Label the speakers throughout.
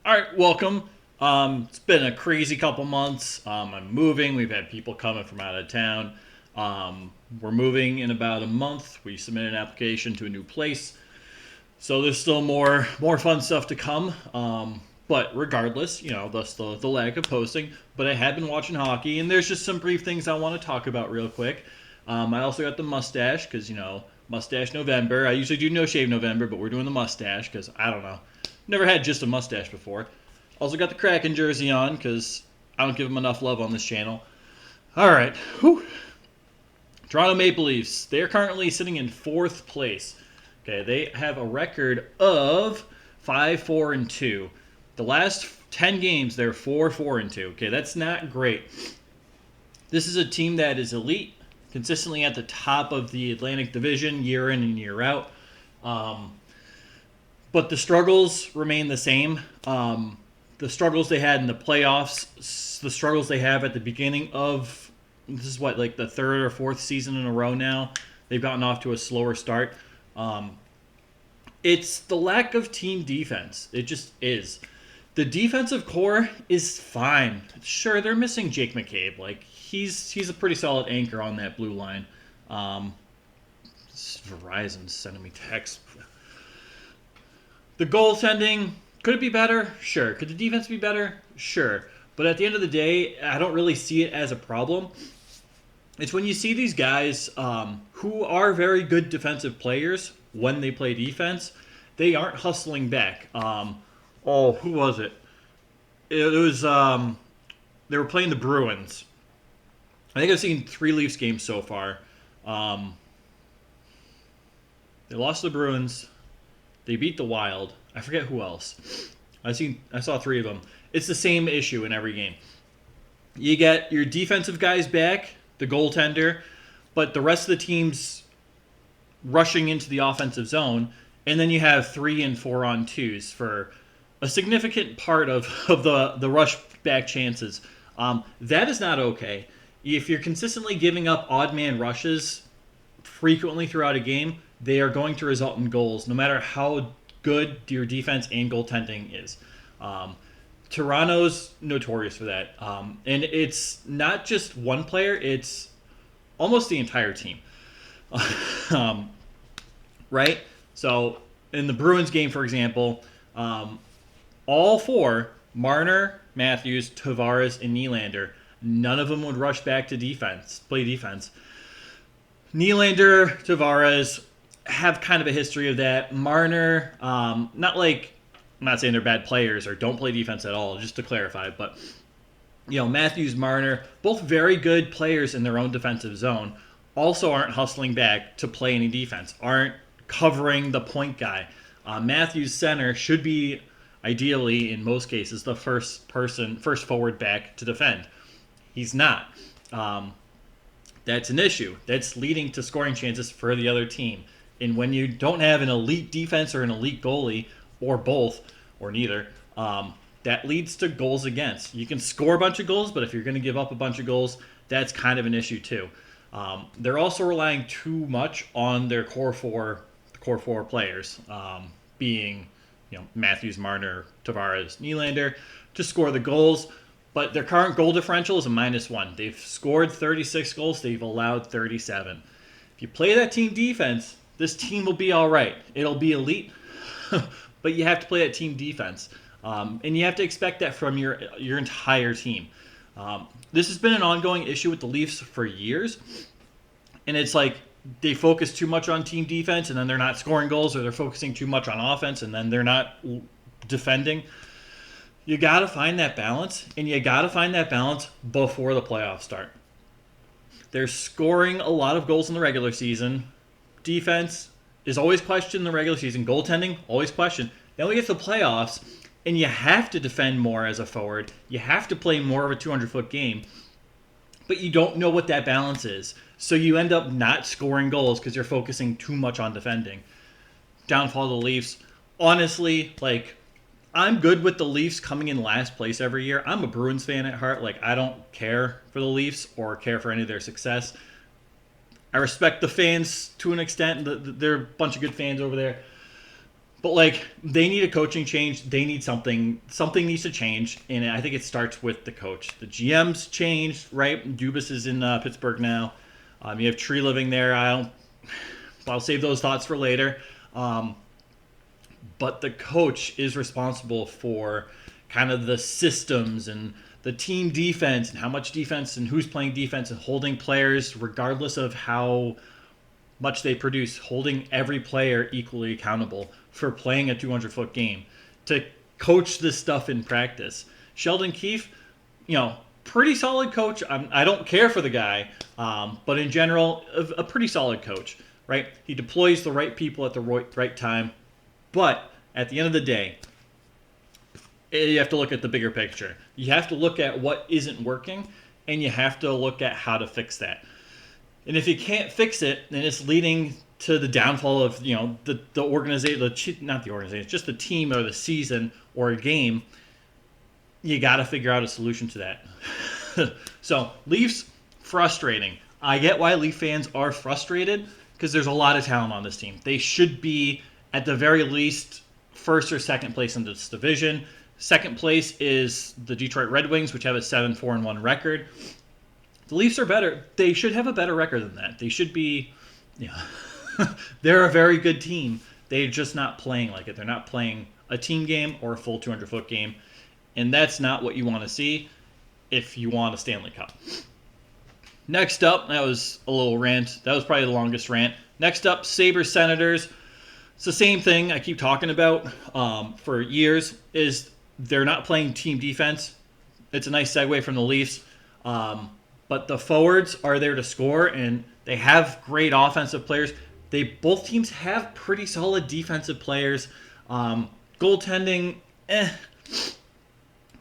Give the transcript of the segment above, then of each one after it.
Speaker 1: All right, welcome. It's been a crazy couple months. I'm moving. We've had people coming from out of town. We're moving in about a month. We submitted an application to a new place, so there's still more fun stuff to come. But regardless, thus the lack of posting. But I have been watching hockey, and there's just some brief things I want to talk about real quick. I also got the mustache because mustache November. I usually do no shave November, but we're doing the mustache because I don't know. Never had just a mustache before. Also got the Kraken jersey on because I don't give them enough love on this channel. All right. Whew. Toronto Maple Leafs. They're currently sitting in fourth place. Okay, they have a record of 5-4-2. The last 10 games, they're 4-4-2. Okay, that's not great. This is a team that is elite, consistently at the top of the Atlantic Division year in and year out. But the struggles remain the same. The struggles they had in the playoffs, the struggles they have at the beginning of, this is like the third or fourth season in a row now. They've gotten off to a slower start. It's the lack of team defense. It just is. The defensive core is fine. Sure, they're missing Jake McCabe. Like he's a pretty solid anchor on that blue line. Verizon's sending me texts. The goaltending, could it be better? Sure. Could the defense be better? Sure. But at the end of the day, I don't really see it as a problem. It's when you see these guys who are very good defensive players when they play defense, they aren't hustling back. Who was it? It was they were playing the Bruins. I think I've seen 3 Leafs games so far. They lost to the Bruins. They beat the Wild. I forget who else. I saw 3 of them. It's the same issue in every game. You get your defensive guys back, the goaltender, but the rest of the team's rushing into the offensive zone, and then you have 3 and 4 on 2s for a significant part of the rush back chances. That is not okay. If you're consistently giving up odd man rushes frequently throughout a game, they are going to result in goals, no matter how good your defense and goaltending is. Toronto's notorious for that. And it's not just one player, it's almost the entire team. Right? So, in the Bruins game, for example, all 4, Marner, Matthews, Tavares, and Nylander, none of them would rush back to play defense. Nylander, Tavares have kind of a history of that. Marner, I'm not saying they're bad players or don't play defense at all, just to clarify, but Matthews, Marner, both very good players in their own defensive zone, also aren't hustling back to play any defense, aren't covering the point guy. Matthews, center, should be ideally, in most cases, the first forward back to defend. He's not. That's an issue. That's leading to scoring chances for the other team. And when you don't have an elite defense or an elite goalie, or both, or neither, that leads to goals against. You can score a bunch of goals, but if you're going to give up a bunch of goals, that's kind of an issue too. They're also relying too much on their core four players, being Matthews, Marner, Tavares, Nylander, to score the goals. But their current goal differential is a -1. They've scored 36 goals. They've allowed 37. If you play that team defense, this team will be all right. It'll be elite, but you have to play that team defense. And you have to expect that from your entire team. This has been an ongoing issue with the Leafs for years. And it's like they focus too much on team defense, and then they're not scoring goals, or they're focusing too much on offense, and then they're not defending. You got to find that balance, and you got to find that balance before the playoffs start. They're scoring a lot of goals in the regular season. Defense is always questioned in the regular season. Goaltending, always questioned. Then we get to the playoffs, and you have to defend more as a forward. You have to play more of a 200-foot game, but you don't know what that balance is. So you end up not scoring goals because you're focusing too much on defending. Downfall of the Leafs. Honestly, I'm good with the Leafs coming in last place every year. I'm a Bruins fan at heart. I don't care for the Leafs or care for any of their success. I respect the fans to an extent. There are a bunch of good fans over there. But like they need a coaching change. They need something. Something needs to change, and I think it starts with the coach. The GM's changed, right? Dubas is in Pittsburgh now. You have Tree living there. I'll save those thoughts for later. But the coach is responsible for kind of the systems and the team defense and how much defense and who's playing defense and holding players regardless of how much they produce, holding every player equally accountable for playing a 200-foot game, to coach this stuff in practice. Sheldon Keefe, pretty solid coach. I don't care for the guy, but in general, a pretty solid coach, right? He deploys the right people at the right time. But at the end of the day, you have to look at the bigger picture. You have to look at what isn't working, and you have to look at how to fix that. And if you can't fix it, then it's leading to the downfall of the organization, not the organization, just the team or the season or a game. You got to figure out a solution to that. So Leafs, frustrating. I get why Leaf fans are frustrated because there's a lot of talent on this team. They should be at the very least first or second place in this division. Second place is the Detroit Red Wings, which have a 7-4-1 record. The Leafs are better. They should have a better record than that. They should be, they're a very good team. They're just not playing like it. They're not playing a team game or a full 200-foot game. And that's not what you want to see if you want a Stanley Cup. Next up, that was a little rant. That was probably the longest rant. Next up, Sabres Senators. It's the same thing I keep talking about for years, is they're not playing team defense. It's a nice segue from the Leafs. But the forwards are there to score, and they have great offensive players. Both teams have pretty solid defensive players. Goaltending,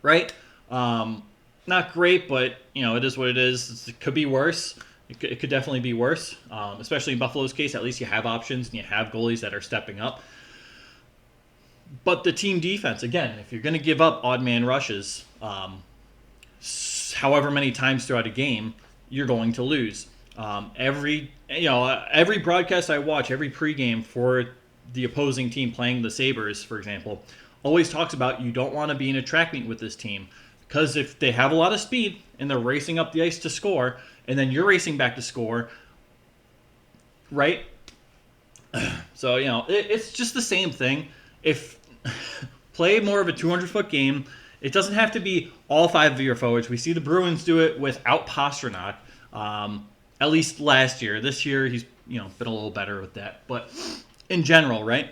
Speaker 1: right? Not great, but it is what it is. It could be worse. It could definitely be worse, especially in Buffalo's case. At least you have options and you have goalies that are stepping up. But the team defense, again, if you're going to give up odd man rushes, however many times throughout a game, you're going to lose. Every broadcast I watch, every pregame for the opposing team playing the Sabres, for example, always talks about you don't want to be in a track meet with this team, because if they have a lot of speed and they're racing up the ice to score, and then you're racing back to score, right? So, it's just the same thing. If play more of a 200-foot game, it doesn't have to be all five of your forwards. We see the Bruins do it without Pastrnak, at least last year. This year, he's been a little better with that. But in general, right?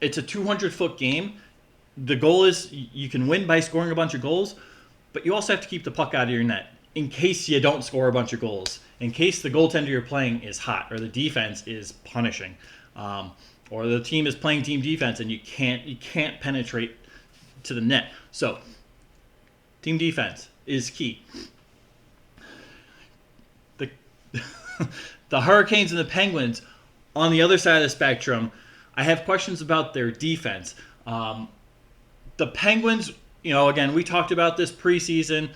Speaker 1: It's a 200-foot game. The goal is you can win by scoring a bunch of goals, but you also have to keep the puck out of your net in case you don't score a bunch of goals, in case the goaltender you're playing is hot or the defense is punishing, or the team is playing team defense and you can't penetrate to the net. So team defense is key. The Hurricanes and the Penguins on the other side of the spectrum, I have questions about their defense. The Penguins, again, we talked about this preseason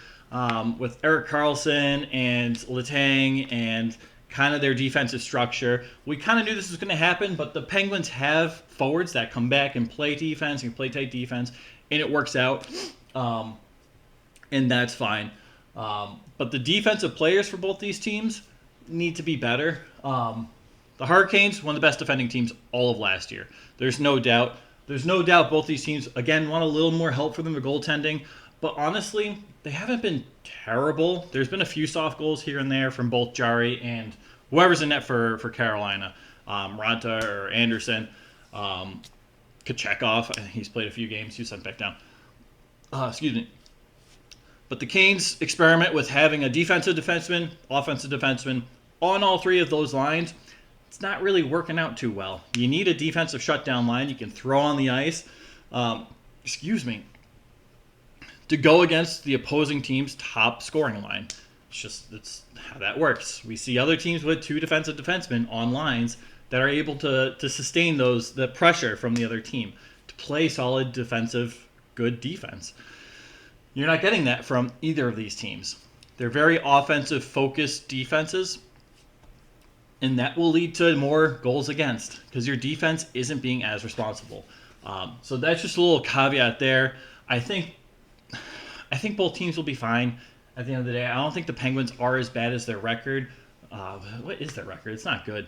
Speaker 1: with Erik Karlsson and Letang and kind of their defensive structure. We kind of knew this was going to happen, but the Penguins have forwards that come back and play defense and play tight defense, and it works out, and that's fine. But the defensive players for both these teams need to be better. The Hurricanes, one of the best defending teams all of last year. There's no doubt. There's no doubt both these teams, again, want a little more help from them with goaltending. But honestly, they haven't been terrible. There's been a few soft goals here and there from both Jari and whoever's in net for Carolina. Ranta or Anderson. Kachekov, he's played a few games. He was sent back down. Excuse me. But the Canes experiment with having a defensive defenseman, offensive defenseman on all three of those lines. It's not really working out too well. You need a defensive shutdown line you can throw on the ice. To go against the opposing team's top scoring line. It's how that works. We see other teams with two defensive defensemen on lines that are able to sustain the pressure from the other team, to play solid defensive, good defense. You're not getting that from either of these teams. They're very offensive-focused defenses, and that will lead to more goals against because your defense isn't being as responsible. So that's just a little caveat there. I think both teams will be fine at the end of the day. I don't think the Penguins are as bad as their record. What is their record? It's not good.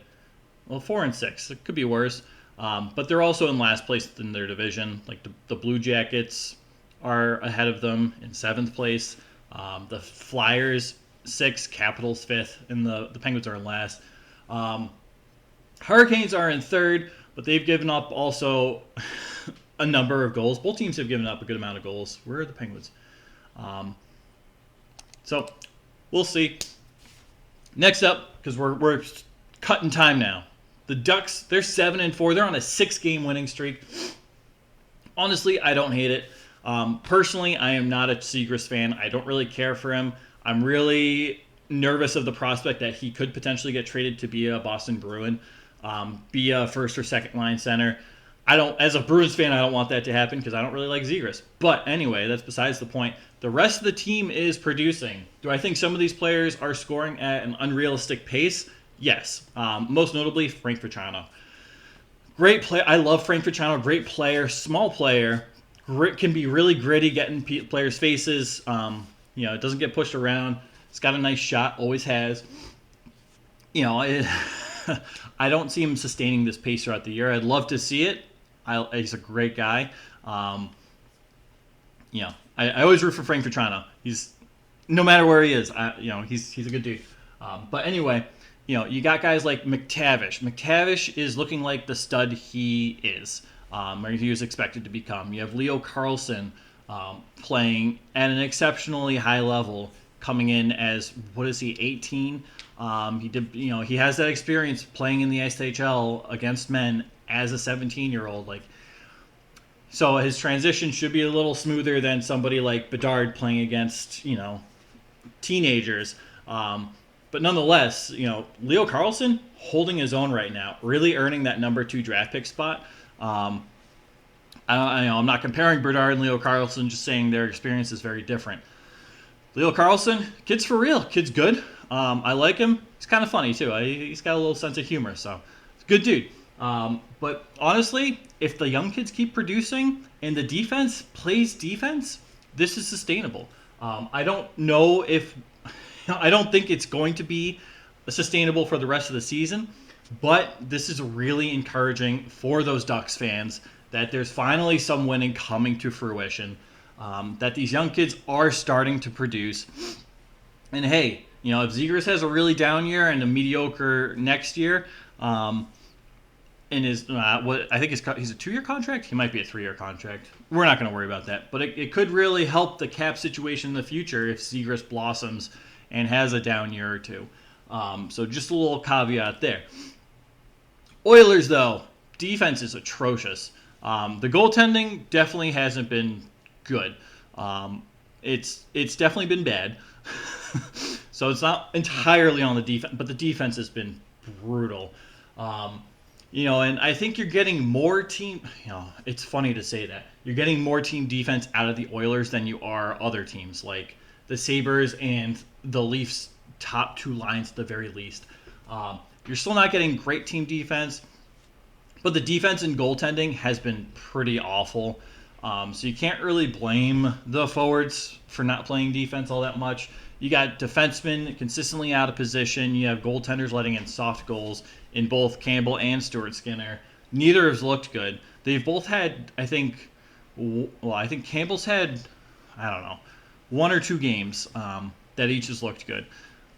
Speaker 1: Well, 4-6. It could be worse. But they're also in last place in their division. Like the Blue Jackets are ahead of them in 7th place. The Flyers 6th, Capitals 5th, and the Penguins are in last. Hurricanes are in 3rd, but they've given up also a number of goals. Both teams have given up a good amount of goals. Where are the Penguins? So we'll see. Next up, because we're cutting time now. The Ducks, they're 7-4. They're on a 6-game winning streak. Honestly, I don't hate it. Personally, I am not a Zegras fan. I don't really care for him. I'm really nervous of the prospect that he could potentially get traded to be a Boston Bruin, be a first or second line center. As a Bruins fan, I don't want that to happen because I don't really like Zegras. But anyway, that's besides the point. The rest of the team is producing. Do I think some of these players are scoring at an unrealistic pace? Yes. Most notably, Frank Vatrano. Great player. I love Frank Vatrano. Great player. Small player. Can be really gritty, getting players' faces. It doesn't get pushed around. It's got a nice shot. Always has. I don't see him sustaining this pace throughout the year. I'd love to see it. He's a great guy. I always root for Frank Vatrano. He's no matter where he is. He's a good dude. But anyway, you got guys like McTavish. McTavish is looking like the stud he is, or he was expected to become. You have Leo Carlsson playing at an exceptionally high level, coming in as 18. He has that experience playing in the SHL against men as a 17-year-old. So his transition should be a little smoother than somebody like Bedard playing against teenagers. But nonetheless, Leo Carlsson holding his own right now, really earning that number 2 draft pick spot. I'm not comparing Bedard and Leo Carlsson, just saying their experience is very different. Leo Carlsson, kid's for real. Kid's good. I like him. He's kind of funny, too. He's got a little sense of humor, so it's a good dude. But honestly, if the young kids keep producing and the defense plays defense, this is sustainable. I don't think it's going to be sustainable for the rest of the season, but this is really encouraging for those Ducks fans that there's finally some winning coming to fruition, that these young kids are starting to produce. And hey, if Zegras has a really down year and a mediocre next year, and is he's a 2-year contract. He might be a 3-year contract. We're not going to worry about that, but it could really help the cap situation in the future if Zegras blossoms and has a down year or two. So just a little caveat there. Oilers, though, defense is atrocious. The goaltending definitely hasn't been good. It's definitely been bad. So it's not entirely on the defense, but the defense has been brutal. And I think you're getting more team. It's funny to say that you're getting more team defense out of the Oilers than you are other teams like the Sabres and the Leafs. Top 2 lines at the very least. You're still not getting great team defense, but the defense and goaltending has been pretty awful. So you can't really blame the forwards for not playing defense all that much. You got defensemen consistently out of position. You have goaltenders letting in soft goals in both Campbell and Stuart Skinner. Neither has looked good. They've both had, I think Campbell's had, 1 or 2 games that each has looked good.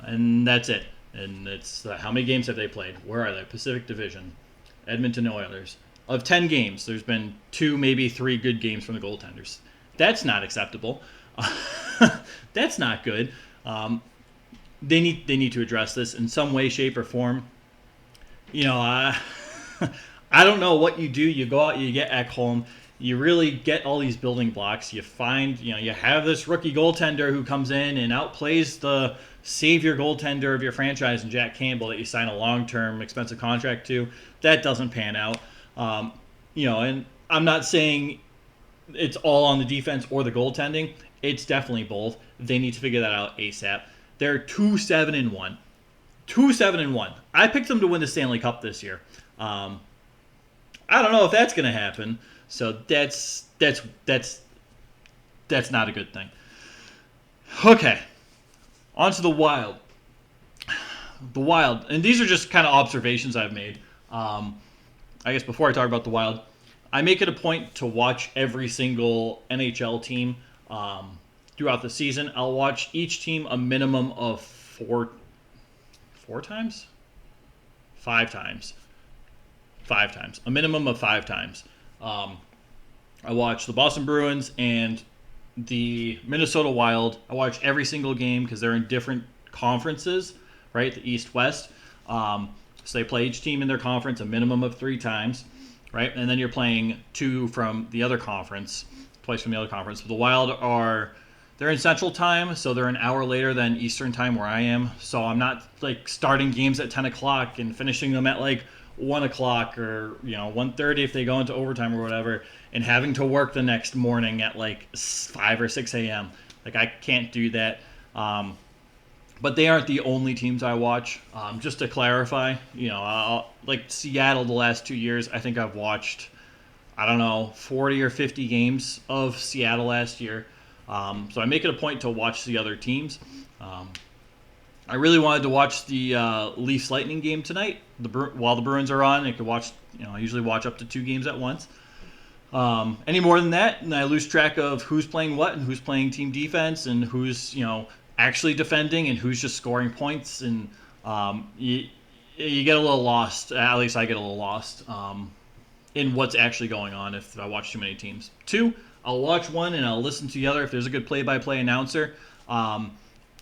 Speaker 1: And that's it. And it's how many games have they played? Where are they? Pacific Division. Edmonton Oilers. Of 10 games, there's been 2, maybe 3 good games from the goaltenders. That's not acceptable. That's not good. They need to address this in some way, shape, or form. I don't know what you do. You go out, you get Ekholm. You really get all these building blocks. You find, you have this rookie goaltender who comes in and outplays the savior goaltender of your franchise in Jack Campbell that you sign a long-term expensive contract to. That doesn't pan out. And I'm not saying it's all on the defense or the goaltending. It's definitely both. They need to figure that out ASAP. They're 2-7-1. 2-7-1. I picked them to win the Stanley Cup this year. I don't know if that's going to happen. So that's not a good thing. Okay, on to the Wild. The Wild, and these are just kind of observations I've made. I guess before I talk about the Wild, I make it a point to watch every single NHL team throughout the season. I'll watch each team a minimum of five times, a minimum of 5 times. I watch the Boston Bruins and the Minnesota Wild. I watch every single game because they're in different conferences, right? The East-West. So they play each team in their conference a minimum of 3 times, right? And then you're playing 2 from the other conference, twice from the other conference. The Wild they're in Central Time, so they're an hour later than Eastern Time where I am. So I'm not like starting games at 10 o'clock and finishing them at like 1 o'clock or 1:30 if they go into overtime or whatever, and having to work the next morning at like 5 or 6 a.m. Like I can't do that. But they aren't the only teams I watch. Just to clarify, like Seattle the last 2 years, I think I've watched, 40 or 50 games of Seattle last year. So I make it a point to watch the other teams. I really wanted to watch the Leafs Lightning game tonight. While the Bruins are on, I could watch. I usually watch up to 2 games at once. Any more than that, and I lose track of who's playing what and who's playing team defense and who's actually defending and who's just scoring points, and you get a little lost. At least I get a little lost in what's actually going on if I watch too many teams. 2, I'll watch one and I'll listen to the other if there's a good play-by-play announcer.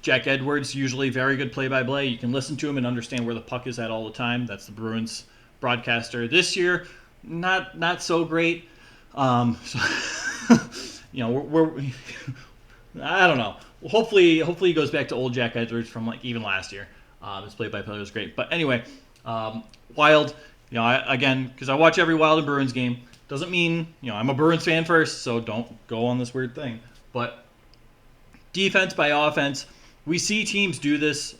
Speaker 1: Jack Edwards, usually very good play-by-play. You can listen to him and understand where the puck is at all the time. That's the Bruins broadcaster. This year, not so great. We're I don't know. Hopefully he goes back to old Jack Edwards from like even last year. His play-by-play was great. But anyway, Wild. Because I watch every Wild and Bruins game. Doesn't mean I'm a Bruins fan first, so don't go on this weird thing. But defense by offense, we see teams do this.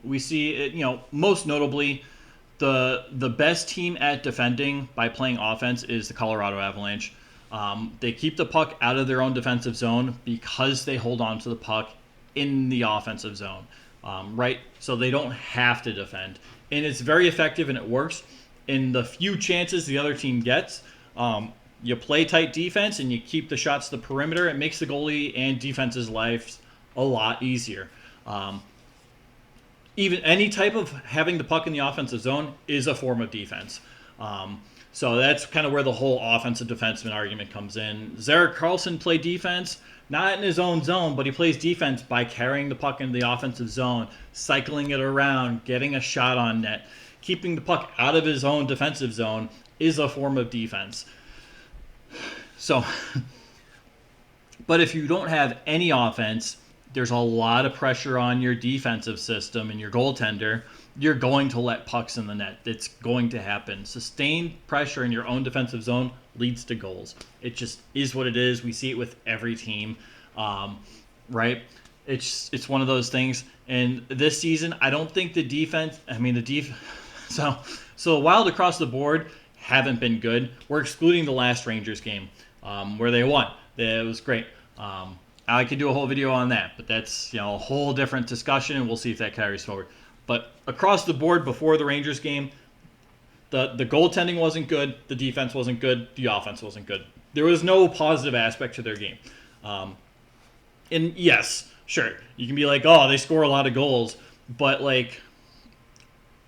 Speaker 1: We see it. Most notably, the best team at defending by playing offense is the Colorado Avalanche. They keep the puck out of their own defensive zone because they hold on to the puck in the offensive zone, right? So they don't have to defend. And it's very effective and it works. In the few chances the other team gets, you play tight defense and you keep the shots to the perimeter. It makes the goalie and defense's lives a lot easier. Even any type of having the puck in the offensive zone is a form of defense. So that's kind of where the whole offensive defenseman argument comes in. Zarek Carlson played defense, not in his own zone, but he plays defense by carrying the puck into the offensive zone, cycling it around, getting a shot on net. Keeping the puck out of his own defensive zone is a form of defense. So, but if you don't have any offense, there's a lot of pressure on your defensive system and your goaltender. You're going to let pucks in the net. It's going to happen. Sustained pressure in your own defensive zone leads to goals. It just is what it is. We see it with every team, right? It's one of those things. And this season, I don't think the defense. So the Wild across the board haven't been good. We're excluding the last Rangers game where they won. It was great. I could do a whole video on that, but that's a whole different discussion, and we'll see if that carries forward. But across the board before the Rangers game, the goaltending wasn't good, the defense wasn't good, the offense wasn't good. There was no positive aspect to their game. And yes, sure, you can be like, oh, they score a lot of goals, but like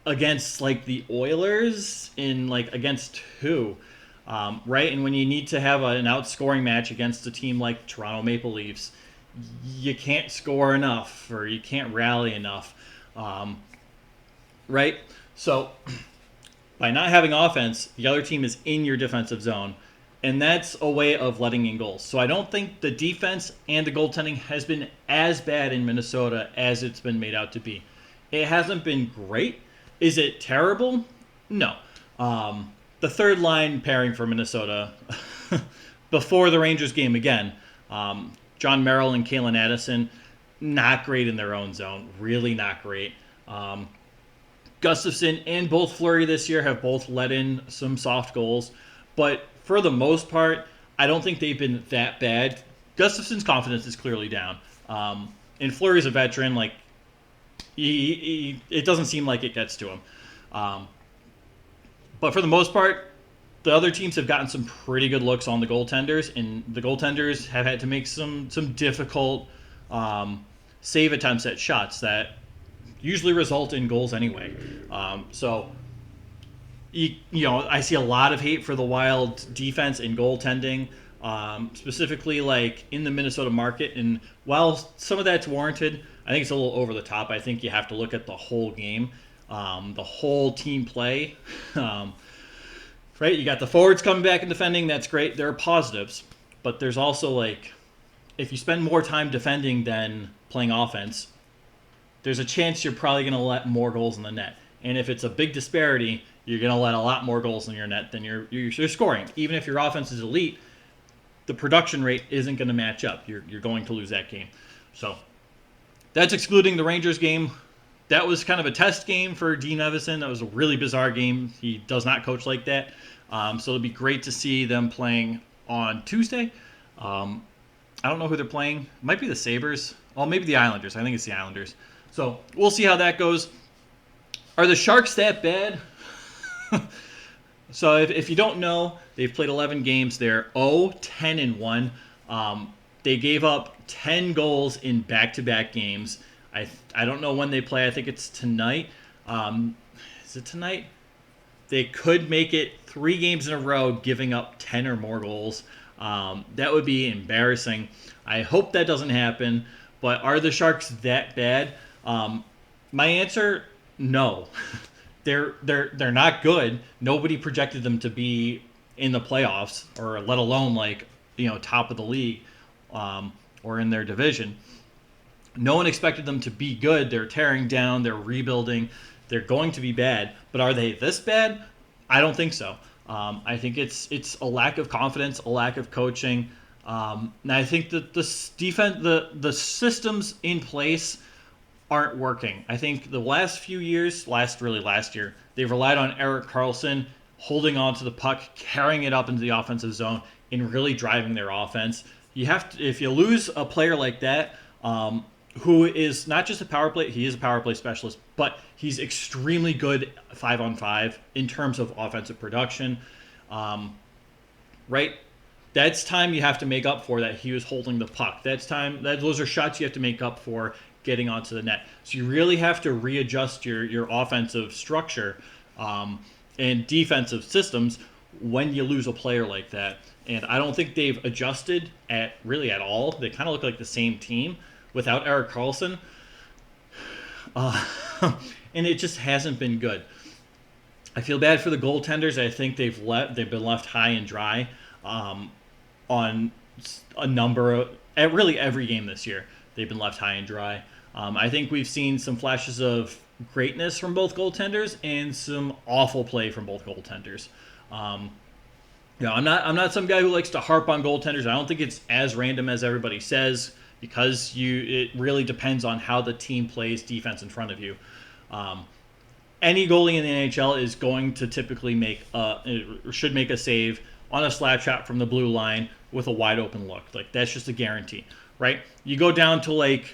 Speaker 1: against like the Oilers against who? Right? And when you need to have an outscoring match against a team like Toronto Maple Leafs, you can't score enough or you can't rally enough. Right? So by not having offense, the other team is in your defensive zone, and that's a way of letting in goals. So I don't think the defense and the goaltending has been as bad in Minnesota as it's been made out to be. It hasn't been great. Is it terrible? No. The third line pairing for Minnesota before the Rangers game again, John Merrill and Kalen Addison, not great in their own zone. Really not great. Gustafsson and both Fleury this year have both let in some soft goals, but for the most part, I don't think they've been that bad. Gustafsson's confidence is clearly down, and Fleury's a veteran. Like it doesn't seem like it gets to him. But for the most part, the other teams have gotten some pretty good looks on the goaltenders, and the goaltenders have had to make some difficult save attempts at shots that usually result in goals anyway. So, I see a lot of hate for the Wild defense and goaltending, specifically like in the Minnesota market. And while some of that's warranted, I think it's a little over the top. I think you have to look at the whole game, the whole team play. Right? You got the forwards coming back and defending. That's great. There are positives. But there's also, like, if you spend more time defending than playing offense, there's a chance you're probably going to let more goals in the net. And if it's a big disparity, you're going to let a lot more goals in your net than you're scoring. Even if your offense is elite, the production rate isn't going to match up. You're going to lose that game. So that's excluding the Rangers game. That was kind of a test game for Dean Evison. That was a really bizarre game. He does not coach like that. So it'll be great to see them playing on Tuesday. I don't know who they're playing. It might be the Sabres. Well, maybe the Islanders. I think it's the Islanders. So we'll see how that goes. Are the Sharks that bad? So if you don't know, they've played 11 games. They're 0-10-1. They gave up 10 goals in back-to-back games. I don't know when they play. I think it's tonight. Is it tonight? They could make it 3 games in a row, giving up 10 or more goals. That would be embarrassing. I hope that doesn't happen. But are the Sharks that bad? My answer, no. They're not good. Nobody projected them to be in the playoffs, or let alone top of the league, or in their division. No one expected them to be good. They're tearing down. They're rebuilding. They're going to be bad. But are they this bad? I don't think so. I think it's a lack of confidence, a lack of coaching. And I think that the defense, the systems in place aren't working. I think the last few years, last year, they've relied on Erik Karlsson holding on to the puck, carrying it up into the offensive zone, and really driving their offense. You have to, if you lose a player like that, who is not just a power play, he is a power play specialist, but he's extremely good 5-on-5 in terms of offensive production. Right? That's time you have to make up for that he was holding the puck. Those are shots you have to make up for getting onto the net. So you really have to readjust your offensive structure and defensive systems when you lose a player like that. And I don't think they've adjusted at all. They kind of look like the same team without Erik Karlsson. And it just hasn't been good. I feel bad for the goaltenders. I think they've been left high and dry on a number of every game this year. They've been left high and dry. I think we've seen some flashes of greatness from both goaltenders and some awful play from both goaltenders. I'm not some guy who likes to harp on goaltenders. I don't think it's as random as everybody says, because it really depends on how the team plays defense in front of you. Any goalie in the NHL is going to typically should make a save on a slap shot from the blue line with a wide open look. Like, that's just a guarantee, right? You go down to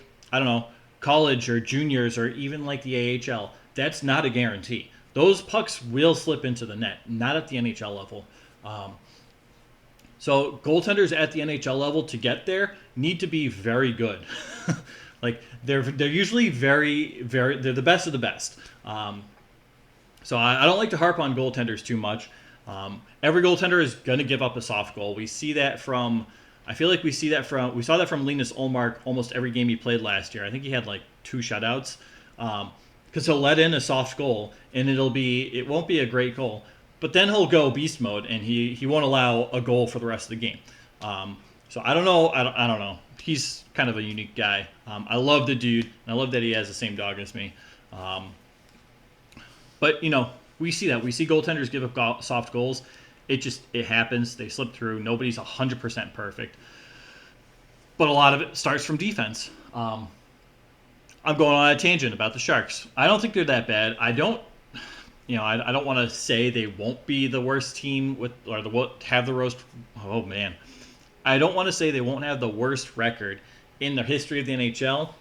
Speaker 1: college or juniors or even like the AHL. That's not a guarantee. Those pucks will slip into the net, not at the NHL level. So goaltenders at the NHL level, to get there, need to be very good. Like, they're usually very, very, they're the best of the best. So I don't like to harp on goaltenders too much. Every goaltender is going to give up a soft goal. We see that from, we saw that from Linus Ullmark almost every game he played last year. I think he had 2 shutouts. Because he'll let in a soft goal, and it won't be a great goal. But then he'll go beast mode, and he won't allow a goal for the rest of the game. So I don't know. I don't know. He's kind of a unique guy. I love the dude, and I love that he has the same dog as me. But we see that. We see goaltenders give up soft goals. It happens. They slip through. Nobody's 100% perfect. But a lot of it starts from defense. I'm going on a tangent about the Sharks. I don't think they're that bad. I don't I don't want to say they won't be the worst team have the worst. Oh man, I don't want to say they won't have the worst record in the history of the NHL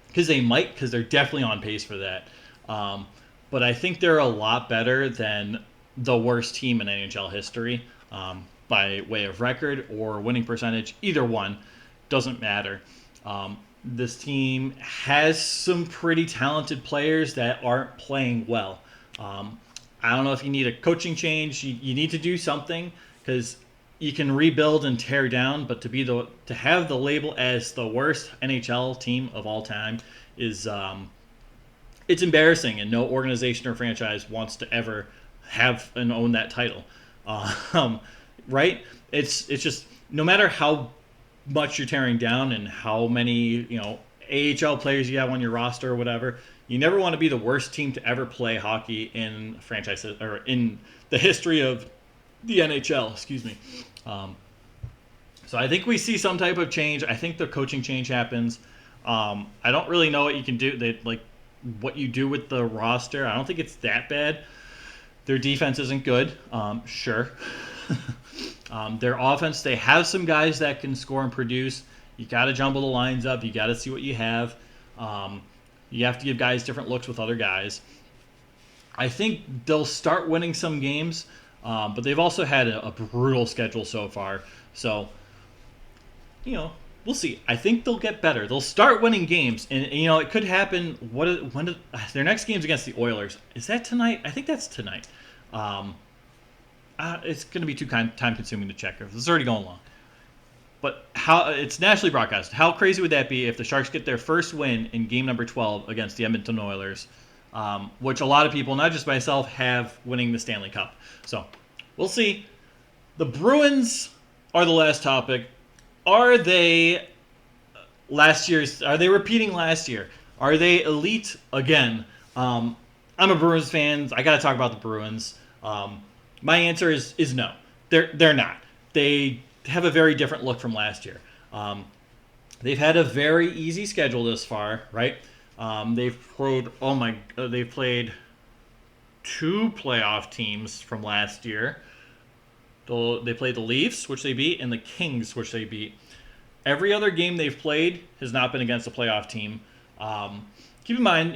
Speaker 1: because they might, because they're definitely on pace for that. Um, but I think they're a lot better than the worst team in NHL history by way of record or winning percentage. Either one doesn't matter. This team has some pretty talented players that aren't playing well. Um, I don't know if you need a coaching change. You need to do something because you can rebuild and tear down, but to have the label as the worst NHL team of all time is it's embarrassing, and no organization or franchise wants to ever have and own that title. Um, right? It's just no matter how much you're tearing down and how many AHL players you have on your roster or whatever, you never want to be the worst team to ever play hockey in franchises or in the history of the NHL. Excuse me. So I think we see some type of change. I think the coaching change happens. I don't really know what you can do. What you do with the roster. I don't think it's that bad. Their defense isn't good. Sure. Their offense, they have some guys that can score and produce. You got to jumble the lines up. You got to see what you have. You have to give guys different looks with other guys. I think they'll start winning some games, but they've also had a brutal schedule so far. So, we'll see. I think they'll get better. They'll start winning games, and it could happen. Their next game's against the Oilers? Is that tonight? I think that's tonight. It's going to be too time consuming to check. It's already going long. But it's nationally broadcast. How crazy would that be if the Sharks get their first win in game number 12 against the Edmonton Oilers, which a lot of people, not just myself, have winning the Stanley Cup. So we'll see. The Bruins are the last topic. Are they repeating last year? Are they elite again? I'm a Bruins fan. I got to talk about the Bruins. My answer is no. They're not. They have a very different look from last year. They've had a very easy schedule this far, right? They've played two playoff teams from last year. They played the Leafs, which they beat, and the Kings, which they beat. Every other game they've played has not been against a playoff team. Keep in mind,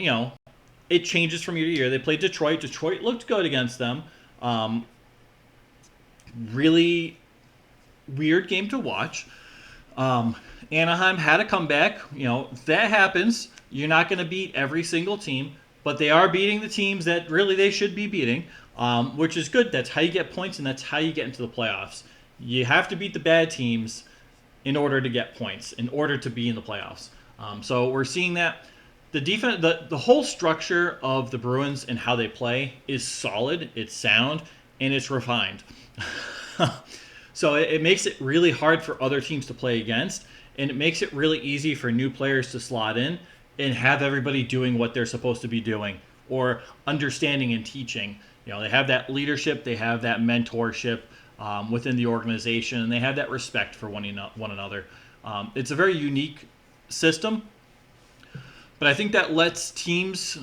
Speaker 1: it changes from year to year. They played Detroit. Detroit looked good against them. Really weird game to watch. Anaheim had a comeback. That happens. You're not going to beat every single team, but they are beating the teams that really they should be beating, which is good. That's how you get points, and that's how you get into the playoffs. You have to beat the bad teams in order to get points, in order to be in the playoffs. So we're seeing that. The defense, the whole structure of the Bruins and how they play is solid, it's sound, and it's refined. So it makes it really hard for other teams to play against, and it makes it really easy for new players to slot in and have everybody doing what they're supposed to be doing or understanding and teaching. They have that leadership, they have that mentorship within the organization, and they have that respect for one another. It's a very unique system, but I think that lets teams,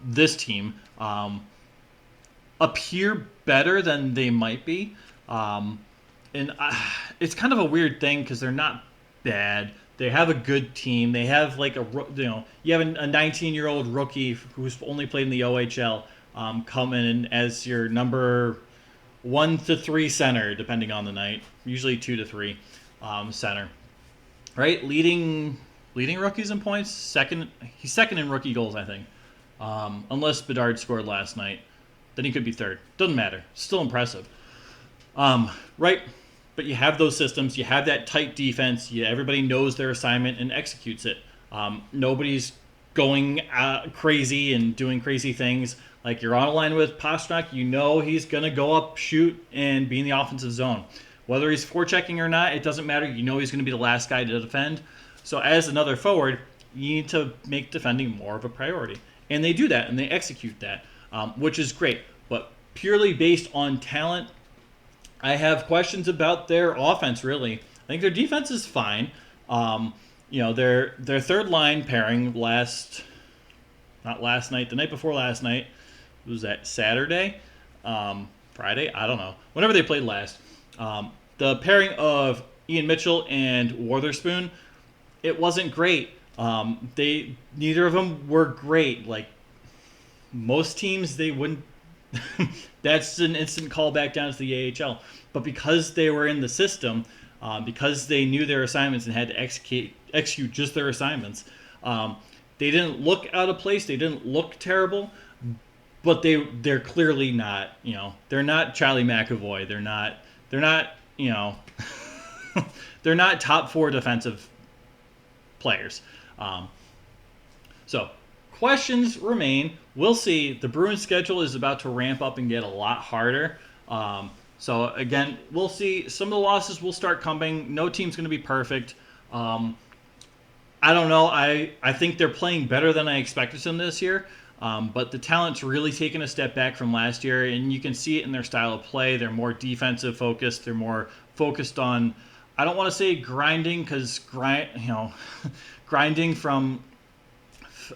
Speaker 1: this team appear better than they might be. It's kind of a weird thing because they're not bad. They have a good team. They have you have a 19-year-old rookie who's only played in the OHL come in as your number 1 to 3 center, depending on the night. Usually 2 to 3 center. Right, leading rookies in points. He's second in rookie goals, I think. Unless Bedard scored last night, then he could be third. Doesn't matter. Still impressive. Right. But you have those systems. You have that tight defense. Everybody knows their assignment and executes it. Nobody's going crazy and doing crazy things. Like you're on a line with Pastrnak, he's going to go up, shoot, and be in the offensive zone. Whether he's forechecking or not, it doesn't matter. He's going to be the last guy to defend. So as another forward, you need to make defending more of a priority. And they do that, and they execute that, which is great. But purely based on talent, I have questions about their offense, really. I think their defense is fine. Their third line pairing last not last night, the night before last night. Was that Saturday? Friday? I don't know. Whenever they played last. The pairing of Ian Mitchell and Wotherspoon, it wasn't great. Neither of them were great. Like most teams, they wouldn't. That's an instant call back down to the AHL. But because they were in the system, because they knew their assignments and had to execute just their assignments, they didn't look out of place. They didn't look terrible. But they're clearly not. They're not Charlie McAvoy. They're not. They're not top 4 defensive players. So questions remain. We'll see. The Bruins' schedule is about to ramp up and get a lot harder. So again, we'll see. Some of the losses will start coming. No team's going to be perfect. I don't know. I think they're playing better than I expected them this year. But the talent's really taken a step back from last year, and you can see it in their style of play. They're more defensive focused. They're more focused on, I don't want to say grinding, because grinding from,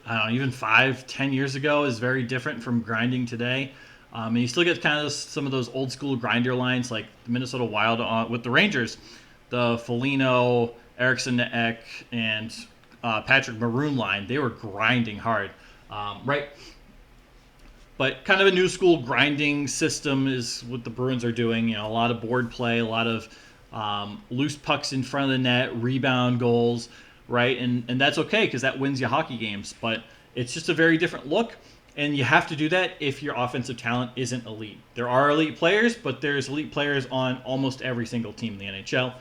Speaker 1: I don't know, even 5-10 years ago is very different from grinding today. And you still get kind of some of those old school grinder lines like the Minnesota Wild with the Rangers, the Foligno, Eriksson Ek, and Patrick Maroon line. They were grinding hard. Right. But kind of a new school grinding system is what the Bruins are doing. A lot of board play, a lot of loose pucks in front of the net, rebound goals, right? And that's okay because that wins you hockey games. But it's just a very different look, and you have to do that if your offensive talent isn't elite. There are elite players, but there's elite players on almost every single team in the NHL.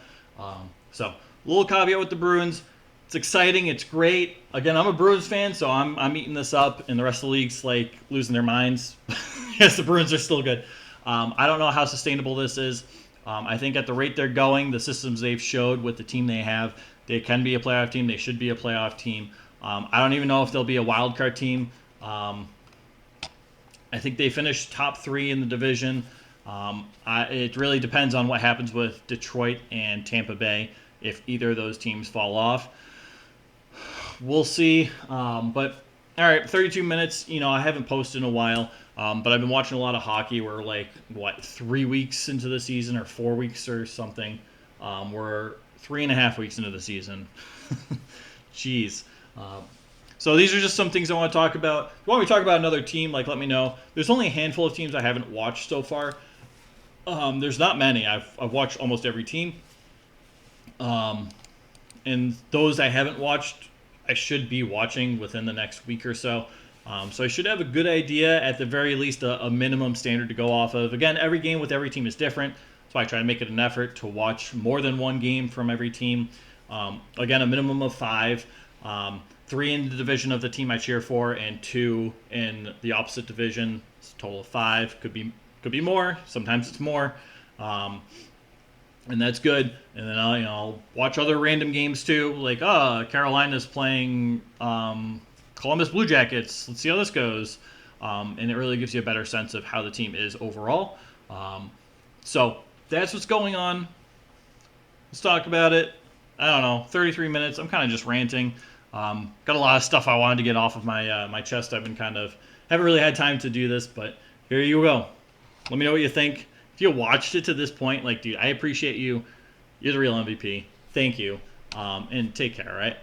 Speaker 1: So a little caveat with the Bruins. It's exciting. It's great. Again, I'm a Bruins fan, so I'm eating this up, and the rest of the league's like losing their minds. Yes, the Bruins are still good. I don't know how sustainable this is. I think at the rate they're going, the systems they've showed with the team they have, they can be a playoff team. They should be a playoff team. I don't even know if they'll be a wild card team. I think they finished top 3 in the division. It really depends on what happens with Detroit and Tampa Bay if either of those teams fall off. We'll see. But, all right, 32 minutes. I haven't posted in a while, but I've been watching a lot of hockey. We're 3 weeks into the season or 4 weeks or something. We're 3.5 weeks into the season. Jeez. So these are just some things I want to talk about. If you want me to talk about another team, let me know. There's only a handful of teams I haven't watched so far. There's not many. I've watched almost every team. And those I haven't watched, I should be watching within the next week or so. So I should have a good idea, at the very least, a minimum standard to go off of. Again, every game with every team is different. So I try to make it an effort to watch more than one game from every team. Again, a minimum of 5. 3 in the division of the team I cheer for, and 2 in the opposite division. It's a total of 5. Could be more. Sometimes it's more. And that's good. And then I'll watch other random games too. Carolina's playing Columbus Blue Jackets. Let's see how this goes. And it really gives you a better sense of how the team is overall. So that's what's going on. Let's talk about it. I don't know, 33 minutes. I'm kind of just ranting. Got a lot of stuff I wanted to get off of my chest. I've been haven't really had time to do this, but here you go. Let me know what you think. If you watched it to this point, dude, I appreciate you. You're the real MVP. Thank you. And take care, all right?